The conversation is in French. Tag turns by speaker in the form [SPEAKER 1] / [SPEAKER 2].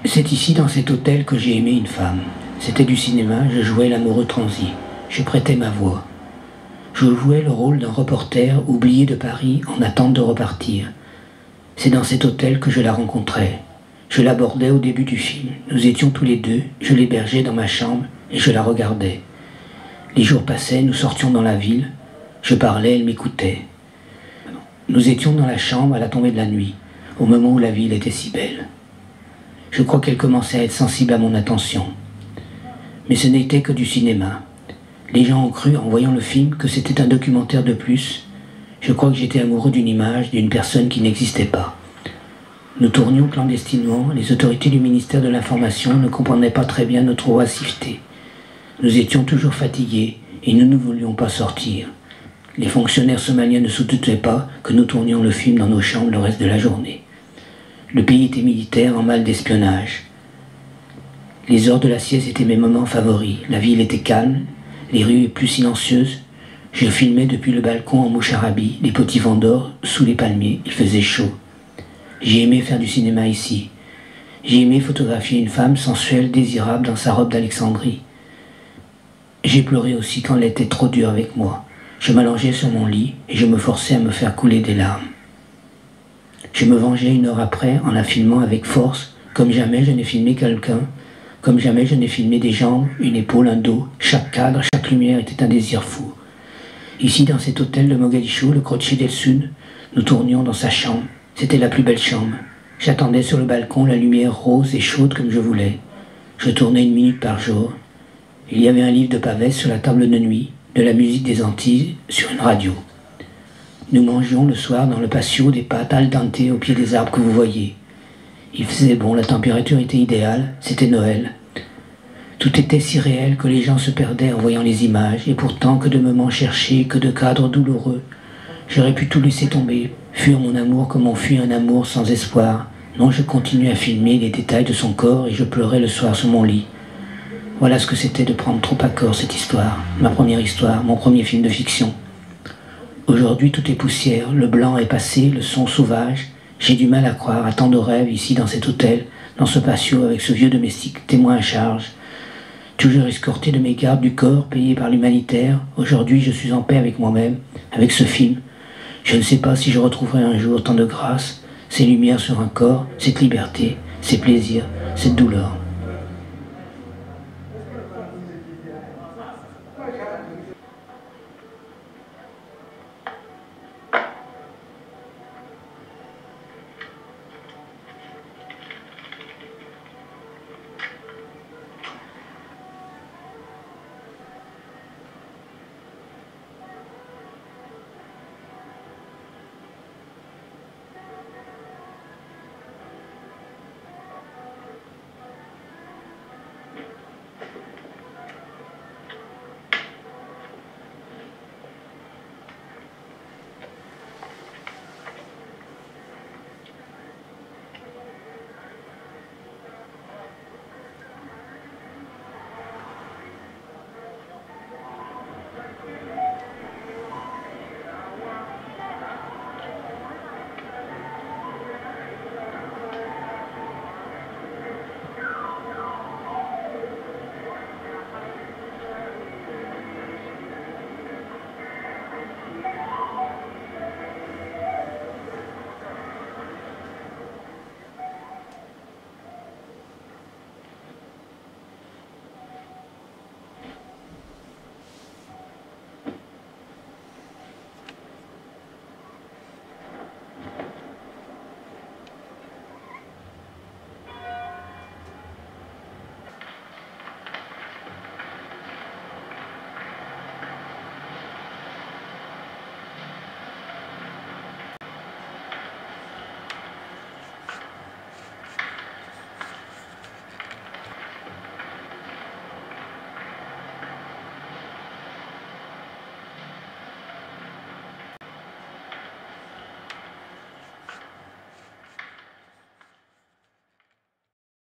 [SPEAKER 1] C'est ici, dans cet hôtel, que j'ai aimé une femme. C'était du cinéma, je jouais l'amoureux transi. Je prêtais ma voix. Je jouais le rôle d'un reporter oublié de Paris en attente de repartir. C'est dans cet hôtel que je la rencontrais. Je l'abordais au début du film. Nous étions tous les deux, je l'hébergeais dans ma chambre et je la regardais. Les jours passaient, nous sortions dans la ville. Je parlais, elle m'écoutait. Nous étions dans la chambre à la tombée de la nuit, au moment où la ville était si belle. Je crois qu'elle commençait à être sensible à mon attention. Mais ce n'était que du cinéma. Les gens ont cru, en voyant le film, que c'était un documentaire de plus. Je crois que j'étais amoureux d'une image, d'une personne qui n'existait pas. Nous tournions clandestinement, les autorités du ministère de l'Information ne comprenaient pas très bien notre oisiveté. Nous étions toujours fatigués et nous ne voulions pas sortir. Les fonctionnaires somaliens ne se doutaient pas que nous tournions le film dans nos chambres le reste de la journée. Le pays était militaire en mal d'espionnage. Les heures de la sieste étaient mes moments favoris. La ville était calme, les rues plus silencieuses. Je filmais depuis le balcon en moucharabie, les petits vents d'or sous les palmiers. Il faisait chaud. J'ai aimé faire du cinéma ici. J'ai aimé photographier une femme sensuelle, désirable dans sa robe d'Alexandrie. J'ai pleuré aussi quand elle était trop dure avec moi. Je m'allongeais sur mon lit et je me forçais à me faire couler des larmes. Je me vengeais une heure après en la filmant avec force, comme jamais je n'ai filmé quelqu'un, comme jamais je n'ai filmé des jambes, une épaule, un dos. Chaque cadre, chaque lumière était un désir fou. Ici, dans cet hôtel de Mogadiscio, le Croce del Sud, nous tournions dans sa chambre. C'était la plus belle chambre. J'attendais sur le balcon la lumière rose et chaude comme je voulais. Je tournais 1 minute par jour. Il y avait un livre de Pavès sur la table de nuit, de la musique des Antilles sur une radio. Nous mangions le soir dans le patio des pâtes al dente au pied des arbres que vous voyez. Il faisait bon, la température était idéale, c'était Noël. Tout était si réel que les gens se perdaient en voyant les images, et pourtant que de moments cherchés, que de cadres douloureux. J'aurais pu tout laisser tomber, fuir mon amour comme on fuit un amour sans espoir. Non, je continuais à filmer les détails de son corps et je pleurais le soir sur mon lit. Voilà ce que c'était de prendre trop à corps cette histoire, ma première histoire, mon premier film de fiction. Aujourd'hui, tout est poussière, le blanc est passé, le son sauvage. J'ai du mal à croire à tant de rêves ici dans cet hôtel, dans ce patio avec ce vieux domestique témoin à charge. Toujours escorté de mes gardes du corps, payé par l'humanitaire, aujourd'hui je suis en paix avec moi-même, avec ce film. Je ne sais pas si je retrouverai un jour tant de grâce, ces lumières sur un corps, cette liberté, ces plaisirs, cette douleur.